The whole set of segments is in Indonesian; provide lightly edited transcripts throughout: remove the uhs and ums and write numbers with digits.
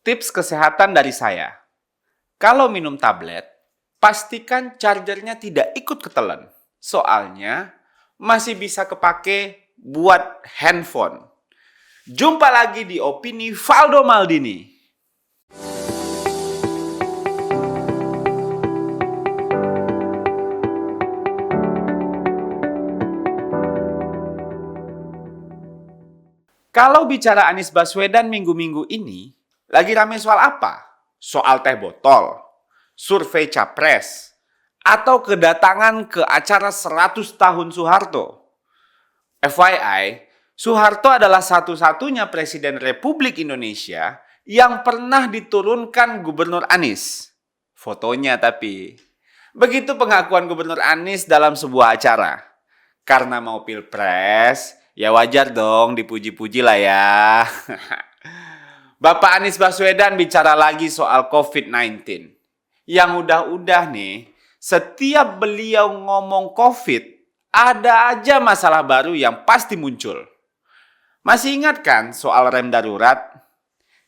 Tips kesehatan dari saya. Kalau minum tablet, pastikan chargernya tidak ikut ketelan. Soalnya masih bisa kepake buat handphone. Jumpa lagi di Opini Valdo Maldini. Kalau bicara Anies Baswedan minggu-minggu ini, lagi rame soal apa? Soal teh botol, survei capres, atau kedatangan ke acara 100 tahun Soeharto. FYI, Soeharto adalah satu-satunya Presiden Republik Indonesia yang pernah diturunkan Gubernur Anies. Fotonya tapi. Begitu pengakuan Gubernur Anies dalam sebuah acara. Karena mau pilpres, ya wajar dong dipuji-puji lah ya. Bapak Anies Baswedan bicara lagi soal COVID-19. Yang udah-udah nih, setiap beliau ngomong COVID, ada aja masalah baru yang pasti muncul. Masih ingat kan soal rem darurat?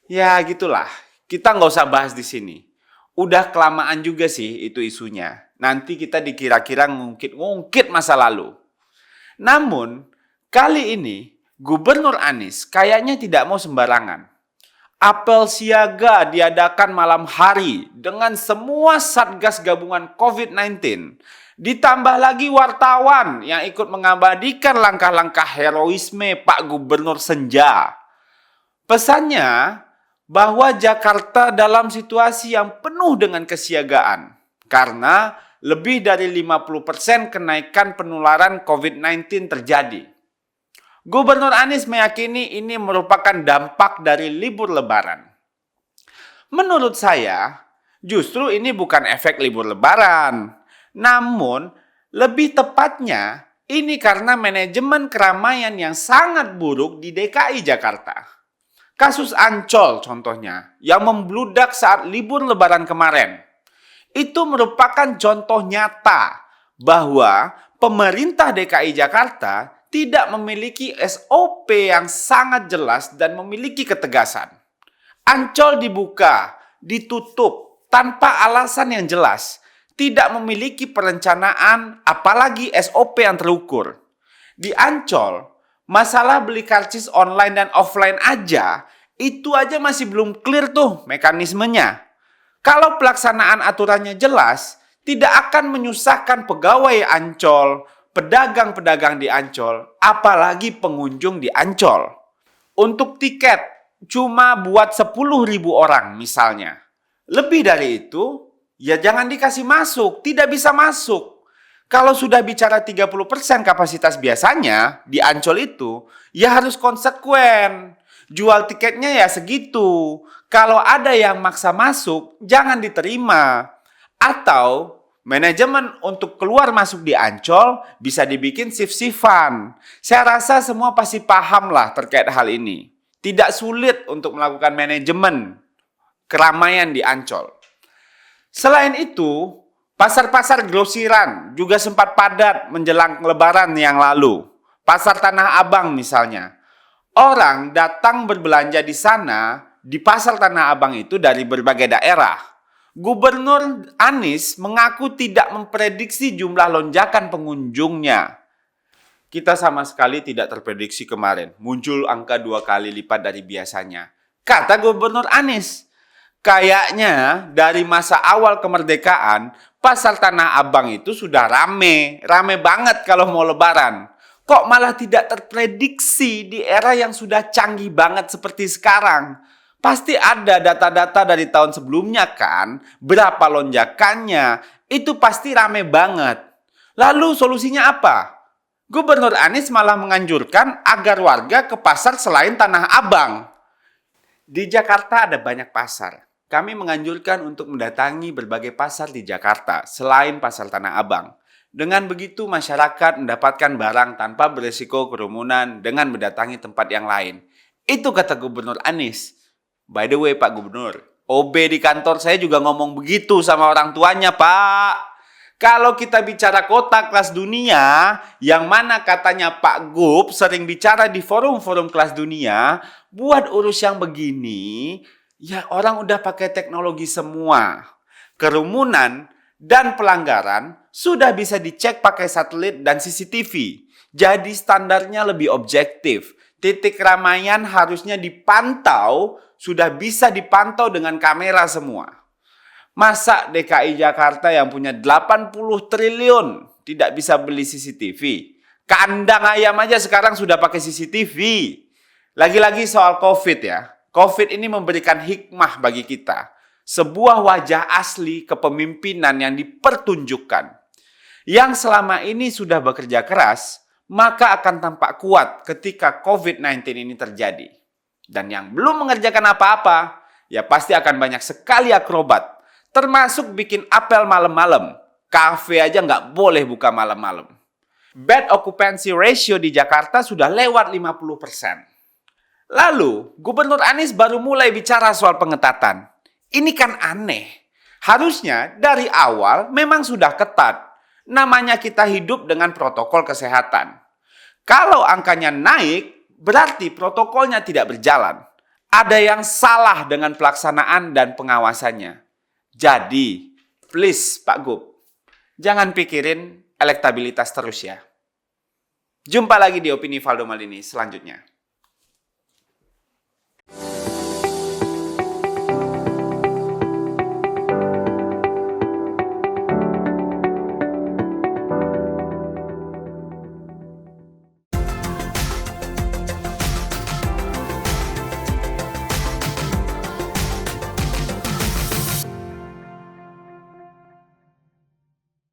Ya gitulah, kita nggak usah bahas di sini. Udah kelamaan juga sih itu isunya. Nanti kita dikira-kira ngungkit masa lalu. Namun, kali ini Gubernur Anies kayaknya tidak mau sembarangan. Apel siaga diadakan malam hari dengan semua Satgas Gabungan COVID-19. Ditambah lagi wartawan yang ikut mengabadikan langkah-langkah heroisme Pak Gubernur Senja. Pesannya bahwa Jakarta dalam situasi yang penuh dengan kesiagaan. Karena lebih dari 50% kenaikan penularan COVID-19 terjadi. Gubernur Anies meyakini ini merupakan dampak dari libur lebaran. Menurut saya, justru ini bukan efek libur lebaran. Namun, lebih tepatnya, ini karena manajemen keramaian yang sangat buruk di DKI Jakarta. Kasus Ancol contohnya, yang membludak saat libur lebaran kemarin. Itu merupakan contoh nyata bahwa pemerintah DKI Jakarta tidak memiliki SOP yang sangat jelas dan memiliki ketegasan. Ancol dibuka, ditutup tanpa alasan yang jelas, tidak memiliki perencanaan apalagi SOP yang terukur. Di Ancol, masalah beli karcis online dan offline aja, itu aja masih belum clear tuh mekanismenya. Kalau pelaksanaan aturannya jelas, tidak akan menyusahkan pegawai Ancol, pedagang-pedagang di Ancol, apalagi pengunjung di Ancol. Untuk tiket, cuma buat 10.000 orang misalnya. Lebih dari itu, ya jangan dikasih masuk, tidak bisa masuk. Kalau sudah bicara 30% kapasitas biasanya di Ancol itu, ya harus konsekuen. Jual tiketnya ya segitu. Kalau ada yang maksa masuk, jangan diterima. Atau manajemen untuk keluar masuk di Ancol bisa dibikin shift-shiftan. Saya rasa semua pasti paham lah terkait hal ini. Tidak sulit untuk melakukan manajemen keramaian di Ancol. Selain itu, pasar-pasar grosiran juga sempat padat menjelang Lebaran yang lalu. Pasar Tanah Abang misalnya. Orang datang berbelanja di sana, di pasar Tanah Abang itu dari berbagai daerah. Gubernur Anies mengaku tidak memprediksi jumlah lonjakan pengunjungnya. Kita sama sekali tidak terprediksi kemarin. Muncul angka 2 kali lipat dari biasanya. Kata Gubernur Anies, kayaknya dari masa awal kemerdekaan, pasar Tanah Abang itu sudah rame banget kalau mau lebaran. Kok malah tidak terprediksi di era yang sudah canggih banget seperti sekarang? Pasti ada data-data dari tahun sebelumnya kan? Berapa lonjakannya? Itu pasti rame banget. Lalu solusinya apa? Gubernur Anies malah menganjurkan agar warga ke pasar selain Tanah Abang. Di Jakarta ada banyak pasar. Kami menganjurkan untuk mendatangi berbagai pasar di Jakarta selain pasar Tanah Abang. Dengan begitu masyarakat mendapatkan barang tanpa beresiko kerumunan dengan mendatangi tempat yang lain. Itu kata Gubernur Anies. By the way Pak Gubernur, OB di kantor saya juga ngomong begitu sama orang tuanya Pak. Kalau kita bicara kota kelas dunia, yang mana katanya Pak Gub sering bicara di forum-forum kelas dunia, buat urus yang begini, Ya, orang udah pakai teknologi semua. Kerumunan dan pelanggaran sudah bisa dicek pakai satelit dan CCTV. Jadi standarnya lebih objektif. Titik keramaian harusnya dipantau, sudah bisa dipantau dengan kamera semua. Masa DKI Jakarta yang punya 80 triliun tidak bisa beli CCTV? Kandang ayam aja sekarang sudah pakai CCTV. Lagi-lagi soal COVID ya. COVID ini memberikan hikmah bagi kita. Sebuah wajah asli kepemimpinan yang dipertunjukkan. Yang selama ini sudah bekerja keras, maka akan tampak kuat ketika COVID-19 ini terjadi. Dan yang belum mengerjakan apa-apa, ya pasti akan banyak sekali akrobat. Termasuk bikin apel malam-malam. Kafe aja nggak boleh buka malam-malam. Bed occupancy ratio di Jakarta sudah lewat 50%. Lalu, Gubernur Anies baru mulai bicara soal pengetatan. Ini kan aneh. Harusnya dari awal memang sudah ketat. Namanya kita hidup dengan protokol kesehatan. Kalau angkanya naik, berarti protokolnya tidak berjalan. Ada yang salah dengan pelaksanaan dan pengawasannya. Jadi, please Pak Gub, jangan pikirin elektabilitas terus ya. Jumpa lagi di Opini Valdo Maldini selanjutnya.